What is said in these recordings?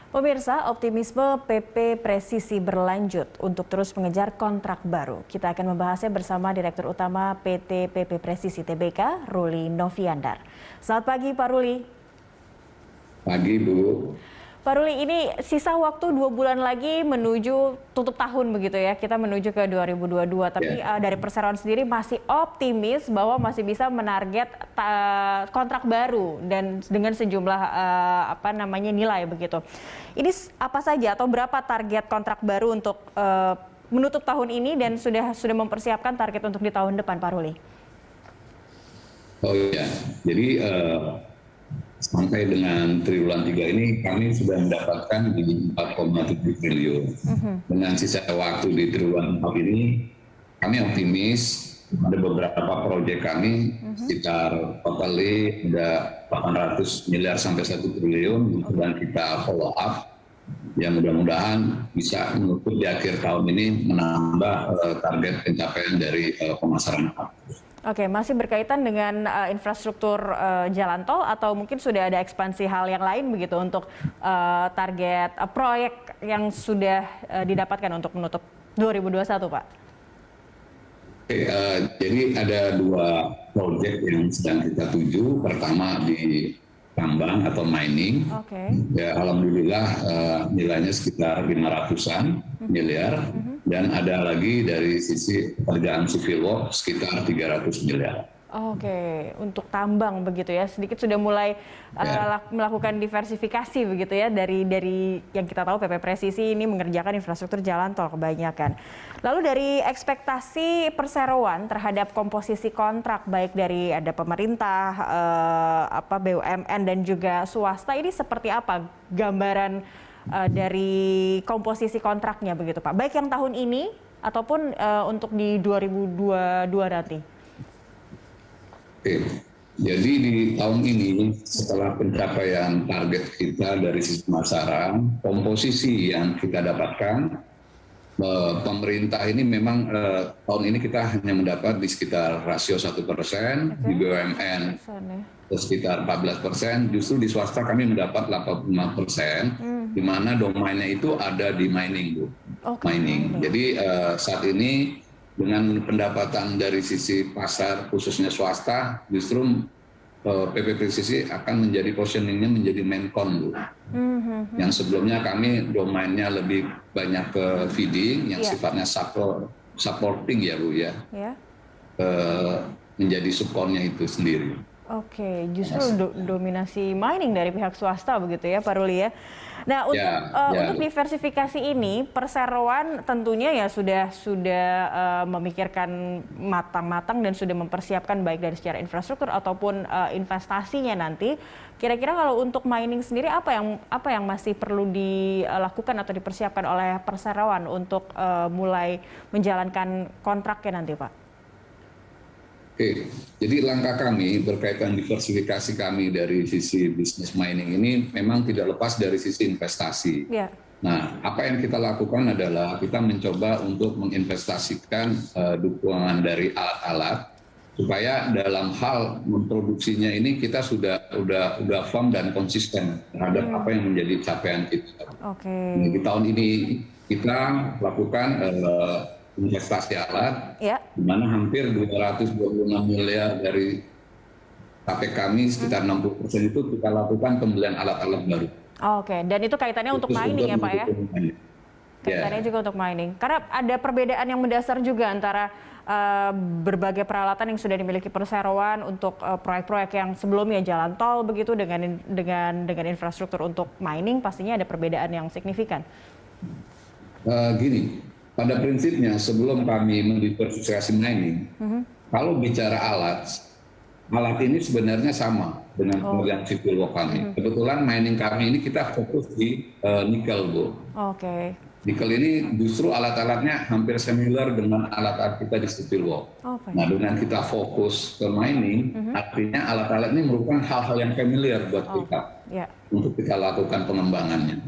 Pemirsa, optimisme PP Presisi berlanjut untuk terus mengejar kontrak baru. Kita akan membahasnya bersama Direktur Utama PT PP Presisi Tbk, Ruli Noviandar. Selamat pagi, Pak Ruli. Pagi, Bu. Pak Ruli, ini sisa waktu 2 bulan lagi menuju tutup tahun begitu ya. Kita menuju ke 2022, tapi dari Perseroan sendiri masih optimis bahwa masih bisa menarget kontrak baru dan dengan sejumlah nilai begitu. Ini apa saja atau berapa target kontrak baru untuk menutup tahun ini dan sudah mempersiapkan target untuk di tahun depan, Pak Ruli? Oh iya, jadi sampai dengan triwulan 3 ini kami sudah mendapatkan di 4,7 triliun. Dengan sisa waktu di triwulan 4 ini, kami optimis ada beberapa proyek kami sekitar totally ada 800 miliar sampai 1 triliun dan kita follow up. Ya mudah-mudahan bisa menutup di akhir tahun ini menambah target pencapaian dari pemasaran. Oke, masih berkaitan dengan infrastruktur jalan tol atau mungkin sudah ada ekspansi hal yang lain begitu untuk target proyek yang sudah didapatkan untuk menutup 2021, Pak? Oke, jadi ada 2 proyek yang sedang kita tuju. Pertama di tambang atau mining. Ya, alhamdulillah nilainya sekitar 500-an miliar. Dan ada lagi dari sisi pekerjaan civil work sekitar 300 miliar. Oke, untuk tambang begitu ya, sedikit sudah mulai melakukan diversifikasi begitu ya dari yang kita tahu PP Presisi ini mengerjakan infrastruktur jalan tol kebanyakan. Lalu dari ekspektasi Perseroan terhadap komposisi kontrak baik dari ada pemerintah, BUMN dan juga swasta, ini seperti apa gambaran dari komposisi kontraknya begitu Pak, baik yang tahun ini ataupun untuk di 2022 nanti? Oke, jadi di tahun ini setelah pencapaian target kita dari sisi pemasaran, komposisi yang kita dapatkan, pemerintah ini memang tahun ini kita hanya mendapat di sekitar rasio 1%, di BUMN sekitar 14%, justru di swasta kami mendapat 85%, di mana domainnya itu ada di mining, Bu. Mining. Jadi saat ini dengan pendapatan dari sisi pasar khususnya swasta, justru PP Presisi akan menjadi positioningnya menjadi maincon, Bu. Yang sebelumnya kami domainnya lebih banyak ke feeding, yang sifatnya supporting ya, Bu ya. Menjadi supportnya itu sendiri. Oke, justru dominasi mining dari pihak swasta begitu ya Pak Ruli ya. Nah untuk diversifikasi ini Perseroan tentunya ya sudah memikirkan matang-matang dan sudah mempersiapkan baik dari secara infrastruktur ataupun investasinya nanti. Kira-kira kalau untuk mining sendiri apa yang masih perlu dilakukan atau dipersiapkan oleh Perseroan untuk mulai menjalankan kontraknya nanti, Pak? Oke, jadi langkah kami berkaitan diversifikasi kami dari sisi bisnis mining ini memang tidak lepas dari sisi investasi. Nah, apa yang kita lakukan adalah kita mencoba untuk menginvestasikan dukungan dari alat-alat supaya dalam hal memproduksinya ini kita sudah firm dan konsisten terhadap apa yang menjadi capaian kita. Di tahun ini kita lakukan investasi alat, di mana hampir 226 miliar dari KPK kami, sekitar 60% itu kita lakukan pembelian alat-alat baru. Oke, dan itu kaitannya untuk mining ya Pak ya? Kaitannya juga untuk mining. Karena ada perbedaan yang mendasar juga antara berbagai peralatan yang sudah dimiliki Perseroan untuk proyek-proyek yang sebelumnya jalan tol begitu dengan infrastruktur untuk mining, pastinya ada perbedaan yang signifikan. Gini. Pada prinsipnya sebelum kami mendiversifikasi mining, kalau bicara alat ini sebenarnya sama dengan pekerjaan civil work kami. Kebetulan mining kami ini kita fokus di nikel, Bu. Nikel ini justru alat-alatnya hampir similar dengan alat-alat kita di civil work. Nah, dengan kita fokus ke mining, artinya alat-alat ini merupakan hal-hal yang familiar buat kita untuk kita lakukan pengembangannya.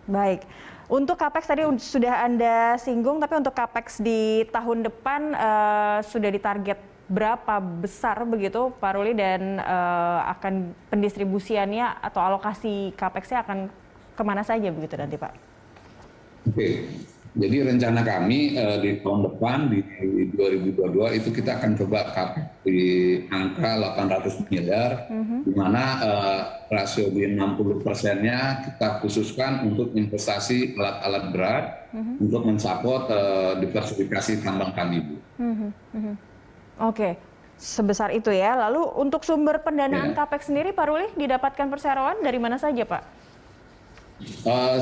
Baik. Untuk CAPEX tadi sudah Anda singgung, tapi untuk CAPEX di tahun depan sudah ditarget berapa besar begitu Pak Ruli, dan akan pendistribusiannya atau alokasi CAPEX-nya akan kemana saja begitu nanti Pak? Oke, jadi rencana kami di tahun depan di 2022 itu kita akan coba capex di angka 800 miliar, di mana rasio di 60%-nya kita khususkan untuk investasi alat-alat berat untuk mensupport diversifikasi tambang kami, Bu. Oke, sebesar itu ya. Lalu untuk sumber pendanaan capex sendiri Pak Ruli didapatkan perseroan dari mana saja Pak?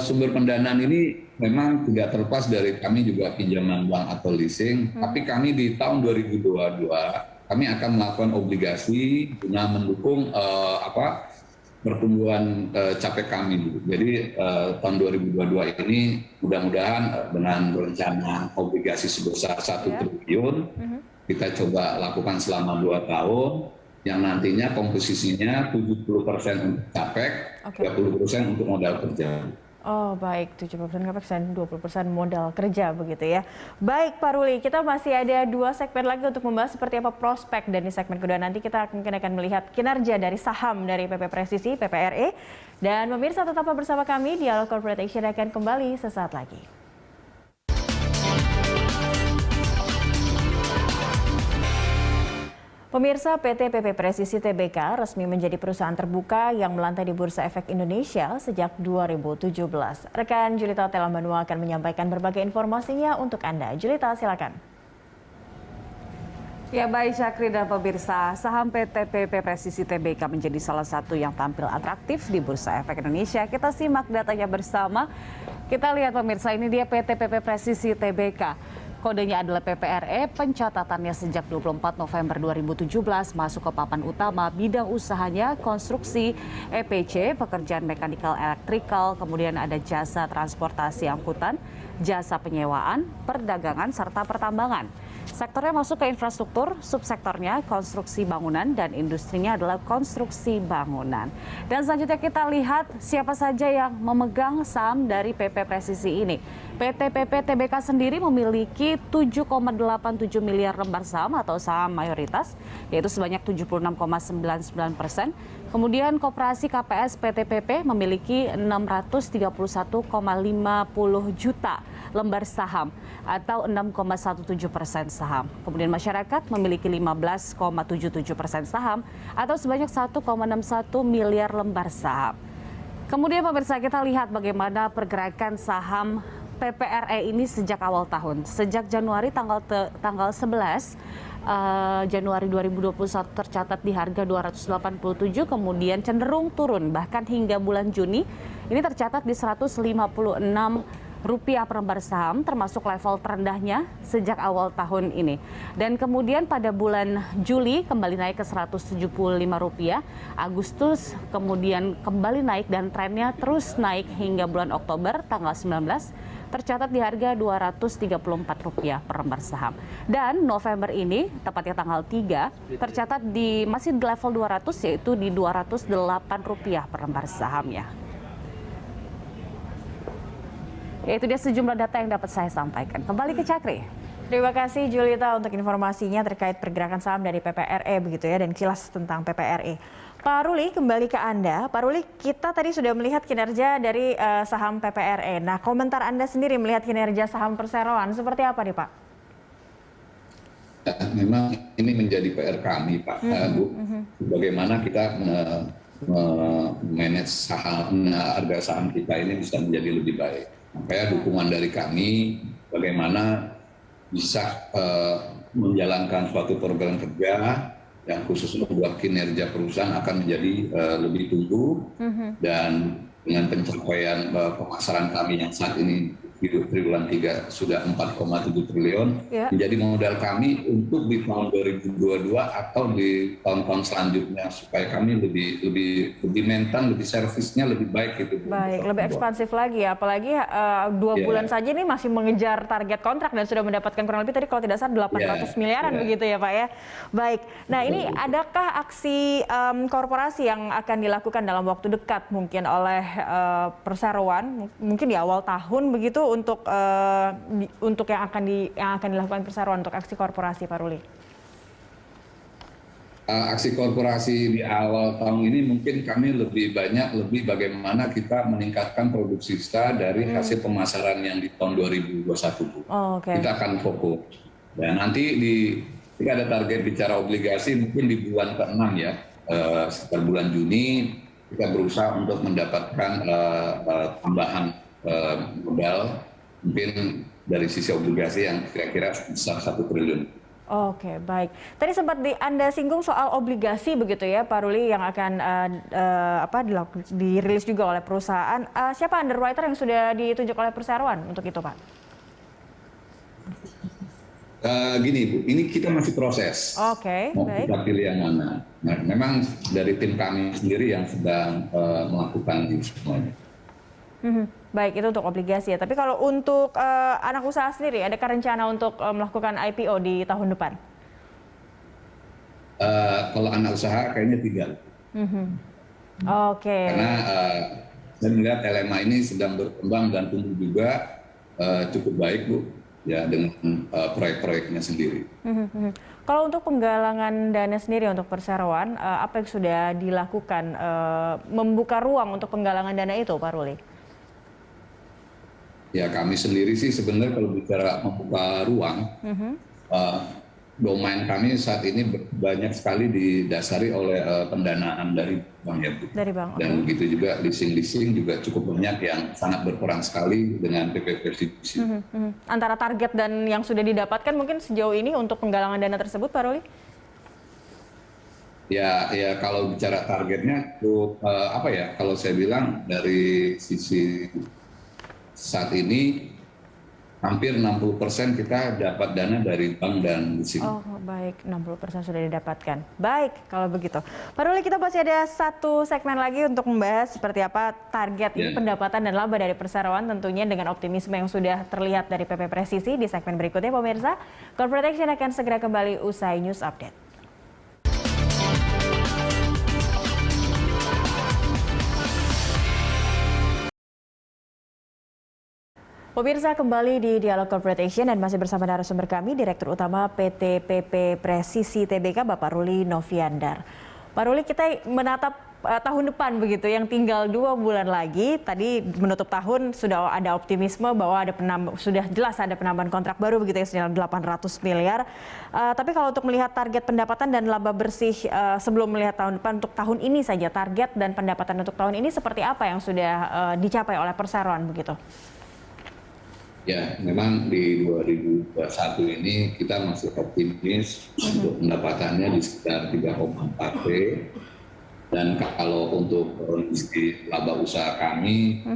Sumber pendanaan ini memang tidak terlepas dari kami juga pinjaman bank atau leasing, tapi kami di tahun 2022 kami akan melakukan obligasi guna mendukung pertumbuhan capek kami dulu. Jadi tahun 2022 ini mudah-mudahan dengan rencana obligasi sebesar 1 triliun kita coba lakukan selama 2 tahun. Yang nantinya komposisinya 70% untuk capek, 30% untuk modal kerja. Oh baik, 70% capex dan 20% modal kerja begitu ya. Baik Pak Ruli, kita masih ada 2 segmen lagi untuk membahas seperti apa prospek, dan di segmen kedua nanti kita mungkin akan melihat kinerja dari saham dari PP Presisi, PPRE. Dan pemirsa tetaplah bersama kami, Dialog Corporate Action akan kembali sesaat lagi. Pemirsa, PT PP Presisi Tbk resmi menjadi perusahaan terbuka yang melantai di Bursa Efek Indonesia sejak 2017. Rekan Julita Telambanua akan menyampaikan berbagai informasinya untuk Anda. Julita, silakan. Ya baik Syakri dan pemirsa, saham PT PP Presisi Tbk menjadi salah satu yang tampil atraktif di Bursa Efek Indonesia. Kita simak datanya bersama. Kita lihat pemirsa, ini dia PT PP Presisi Tbk. Kodenya adalah PPRE, pencatatannya sejak 24 November 2017 masuk ke papan utama, bidang usahanya konstruksi, EPC, pekerjaan mekanikal elektrikal, kemudian ada jasa transportasi angkutan, jasa penyewaan, perdagangan, serta pertambangan. Sektornya masuk ke infrastruktur, subsektornya konstruksi bangunan, dan industrinya adalah konstruksi bangunan. Dan selanjutnya kita lihat siapa saja yang memegang saham dari PP Presisi ini. PT PP Tbk sendiri memiliki 7,87 miliar lembar saham atau saham mayoritas, yaitu sebanyak 76,99%. Kemudian Koperasi KPS PT PP memiliki 631,50 juta lembar saham atau 6,17% saham. Kemudian masyarakat memiliki 15,77% saham atau sebanyak 1,61 miliar lembar saham. Kemudian pemirsa, kita lihat bagaimana pergerakan saham PPRE ini sejak awal tahun. Sejak Januari tanggal 11 Januari 2021 tercatat di harga 287, kemudian cenderung turun bahkan hingga bulan Juni ini tercatat di Rp156 per lembar saham, termasuk level terendahnya sejak awal tahun ini. Dan kemudian pada bulan Juli kembali naik ke Rp175, Agustus kemudian kembali naik dan trennya terus naik hingga bulan Oktober tanggal 19 tercatat di harga Rp234 per lembar saham. Dan November ini, tepatnya tanggal 3, tercatat masih di level 200, yaitu di Rp208 per lembar sahamnya. Ya, itu dia sejumlah data yang dapat saya sampaikan. Kembali ke Cakri. Terima kasih Julita untuk informasinya terkait pergerakan saham dari PPRE begitu ya, dan kilas tentang PPRE. Pak Ruli, kembali ke Anda. Pak Ruli, kita tadi sudah melihat kinerja dari saham PPRE. Nah, komentar Anda sendiri melihat kinerja saham perseroan seperti apa nih Pak? Ya, memang ini menjadi PR kami Pak, Bu. Bagaimana kita manage saham, harga saham kita ini bisa menjadi lebih baik. Makanya dukungan dari kami bagaimana bisa menjalankan suatu program kerja yang khusus membuat kinerja perusahaan akan menjadi lebih tumbuh, dan dengan pencapaian pemasaran kami yang saat ini di triwulan 3 sudah 4,7 triliun, menjadi modal kami untuk di tahun 2022 atau di tahun-tahun selanjutnya supaya kami lebih mental, lebih servisnya lebih baik gitu. Baik, lebih ekspansif lagi ya, apalagi 2 bulan saja ini masih mengejar target kontrak dan sudah mendapatkan kurang lebih tadi kalau tidak salah 800 miliaran begitu ya Pak ya. Baik, nah ini adakah aksi korporasi yang akan dilakukan dalam waktu dekat mungkin oleh perseroan, mungkin di awal tahun begitu, untuk yang akan dilakukan perseroan untuk aksi korporasi Pak Ruli? aksi korporasi di awal tahun ini mungkin kami lebih bagaimana kita meningkatkan produksi kita dari hasil pemasaran yang di tahun 2021. Oh, oke. Kita akan fokus. Dan nanti jika ada target bicara obligasi mungkin di bulan ke-6 ya, sekitar bulan Juni kita berusaha untuk mendapatkan tambahan modal mungkin dari sisi obligasi yang kira-kira sebesar 1 triliun. Oke, baik. Tadi sempat Anda singgung soal obligasi begitu ya, Pak Ruli, yang akan dirilis juga oleh perusahaan. Siapa underwriter yang sudah ditunjuk oleh perseroan untuk itu, Pak? Gini Bu, ini kita masih proses. Oke, mau baik. kita pilih yang mana. Nah, memang dari tim kami sendiri yang sedang melakukan ini semuanya. Baik, itu untuk obligasi ya. Tapi kalau untuk anak usaha sendiri, adakah rencana untuk melakukan IPO di tahun depan? Kalau anak usaha kayaknya tidak. Oke. Karena saya melihat LMA ini sedang berkembang dan tumbuh juga cukup baik Bu, ya dengan proyek-proyeknya sendiri. Kalau untuk penggalangan dana sendiri untuk perseroan, apa yang sudah dilakukan membuka ruang untuk penggalangan dana itu, Pak Ruli? Ya kami sendiri sih sebenarnya kalau bicara membuka ruang, domain kami saat ini banyak sekali didasari oleh pendanaan dari bank ya Bu. Dari bank. Dan begitu juga leasing juga cukup banyak yang sangat berperan sekali dengan PP Presisi. Antara target dan yang sudah didapatkan mungkin sejauh ini untuk penggalangan dana tersebut, Pak Ruli? Ya kalau bicara targetnya tuh kalau saya bilang dari sisi saat ini hampir 60% kita dapat dana dari bank dan leasing. Oh baik, 60% sudah didapatkan. Baik, kalau begitu. Pak Ruli, kita masih ada satu segmen lagi untuk membahas seperti apa target pendapatan dan laba dari perseroan, tentunya dengan optimisme yang sudah terlihat dari PP Presisi di segmen berikutnya, pemirsa. Corporate Action akan segera kembali usai News Update. Pemirsa, kembali di Dialog Corporate Action dan masih bersama narasumber kami, Direktur Utama PT PP Presisi Tbk, Bapak Ruli Noviandar. Pak Ruli, kita menatap tahun depan begitu, yang tinggal 2 bulan lagi. Tadi menutup tahun sudah ada optimisme bahwa sudah jelas ada penambahan kontrak baru begitu ya, senilai 800 miliar. Tapi kalau untuk melihat target pendapatan dan laba bersih sebelum melihat tahun depan, untuk tahun ini saja target dan pendapatan untuk tahun ini seperti apa yang sudah dicapai oleh perseroan begitu? Ya, memang di 2021 ini kita masih optimis untuk pendapatannya di sekitar 3,4 T. Dan kalau untuk kondisi laba usaha kami,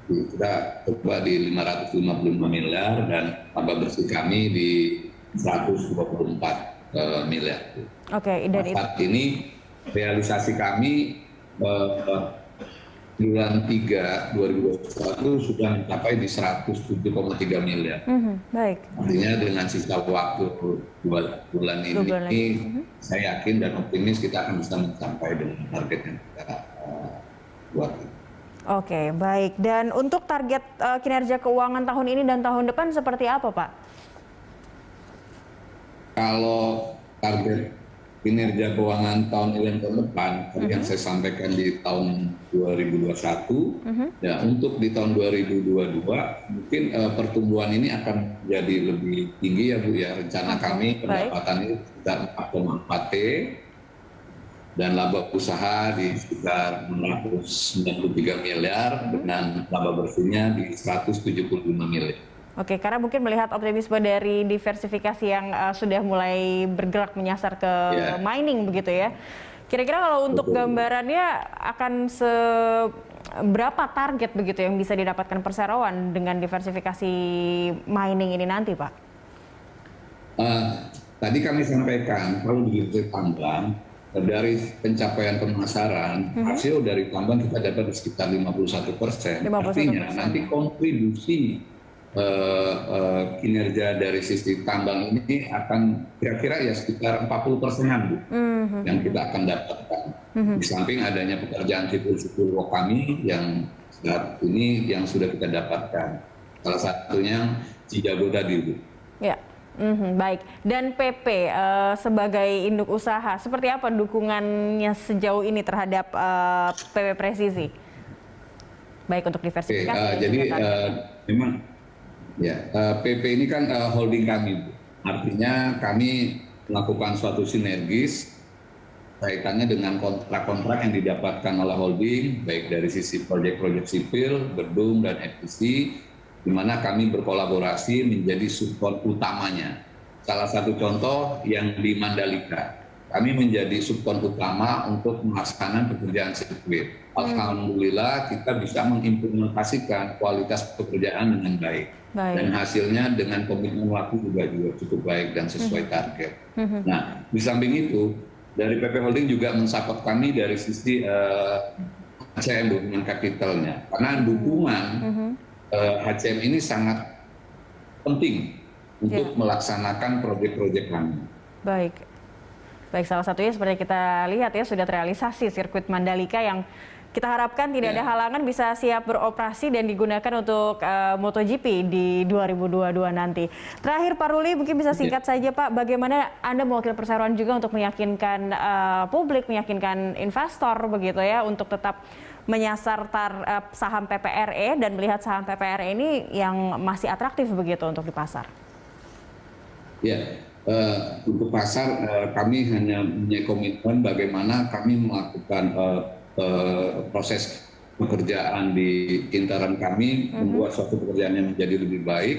kita coba di 555 miliar dan laba bersih kami di 124 miliar. Oke, dan saat ini realisasi kami bulan 3 2021 sudah mencapai di 107,3 miliar. Baik. Artinya dengan sisa waktu 2 bulan ini, saya yakin dan optimis kita akan bisa mencapai dengan target yang kita buat. Oke, baik. Dan untuk target kinerja keuangan tahun ini dan tahun depan seperti apa, Pak? Kalau target kinerja keuangan tahun ini dan tahun depan, yang saya sampaikan di tahun 2021, ya untuk di tahun 2022 mungkin pertumbuhan ini akan jadi lebih tinggi ya Bu ya. Rencana kami pendapatan ini sekitar 4,4 T dan laba usaha di sekitar 693 miliar dengan laba bersihnya di 175 miliar. Oke, karena mungkin melihat optimisme dari diversifikasi yang sudah mulai bergerak menyasar ke mining begitu ya. Kira-kira kalau untuk gambarannya akan seberapa target begitu yang bisa didapatkan perseroan dengan diversifikasi mining ini nanti, Pak? Tadi kami sampaikan kalau di tambang dari pencapaian pemasaran, hasil dari tambang kita dapat di sekitar 51%. Artinya nanti kontribusi kinerja dari sisi tambang ini akan kira-kira ya sekitar 40%-an Bu, yang kita akan dapatkan. Di samping adanya pekerjaan sipil kami yang saat ini yang sudah kita dapatkan. Salah satunya Cijago tadi Bu. Ya. Baik. Dan PP sebagai induk usaha, seperti apa dukungannya sejauh ini terhadap PP Presisi? Baik untuk diversifikasi. Jadi memang ya PP ini kan holding kami, Bu. Artinya kami melakukan suatu sinergis kaitannya dengan kontrak-kontrak yang didapatkan oleh holding, baik dari sisi proyek-proyek sipil, gedung dan FTC, di mana kami berkolaborasi menjadi support utamanya. Salah satu contoh yang di Mandalika, kami menjadi support utama untuk melaksanakan pekerjaan sirkuit. Alhamdulillah kita bisa mengimplementasikan kualitas pekerjaan dengan baik. Dan hasilnya dengan komitmen waktu juga cukup baik dan sesuai target. Nah, di samping itu, dari PP Holding juga mensupport kami dari sisi HCM, dukungan kapitalnya. Karena dukungan HCM ini sangat penting untuk melaksanakan proyek-proyek kami. Baik. Baik, salah satunya seperti kita lihat ya, sudah terrealisasi sirkuit Mandalika yang kita harapkan tidak ada halangan bisa siap beroperasi dan digunakan untuk MotoGP di 2022 nanti. Terakhir Pak Ruli, mungkin bisa singkat saja Pak, bagaimana Anda mewakili perseroan juga untuk meyakinkan publik, meyakinkan investor begitu ya, untuk tetap menyasar saham PPRE dan melihat saham PPRE ini yang masih atraktif begitu untuk di pasar? Ya, untuk pasar kami hanya punya komitmen bagaimana kami melakukan proses pekerjaan di intern kami, membuat suatu pekerjaan yang menjadi lebih baik,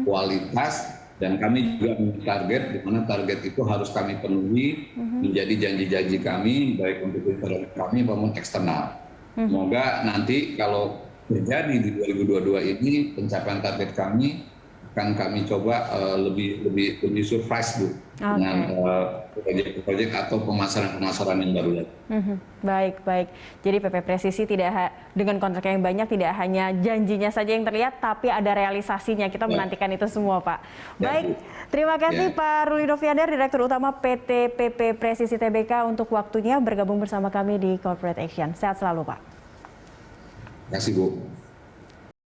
kualitas, dan kami juga memiliki target, di mana target itu harus kami penuhi menjadi janji-janji kami, baik untuk intern kami maupun eksternal. Semoga nanti kalau terjadi di 2022 ini pencapaian target kami akan kami coba lebih surprise Bu dengan proyek-proyek atau pemasaran yang baru. Baik. Jadi PP Presisi dengan kontrak yang banyak tidak hanya janjinya saja yang terlihat, tapi ada realisasinya. Kita menantikan itu semua Pak. Baik, terima kasih Pak Ruli Noviandar, Direktur Utama PT PP Presisi Tbk untuk waktunya bergabung bersama kami di Corporate Action. Sehat selalu Pak. Terima kasih Bu.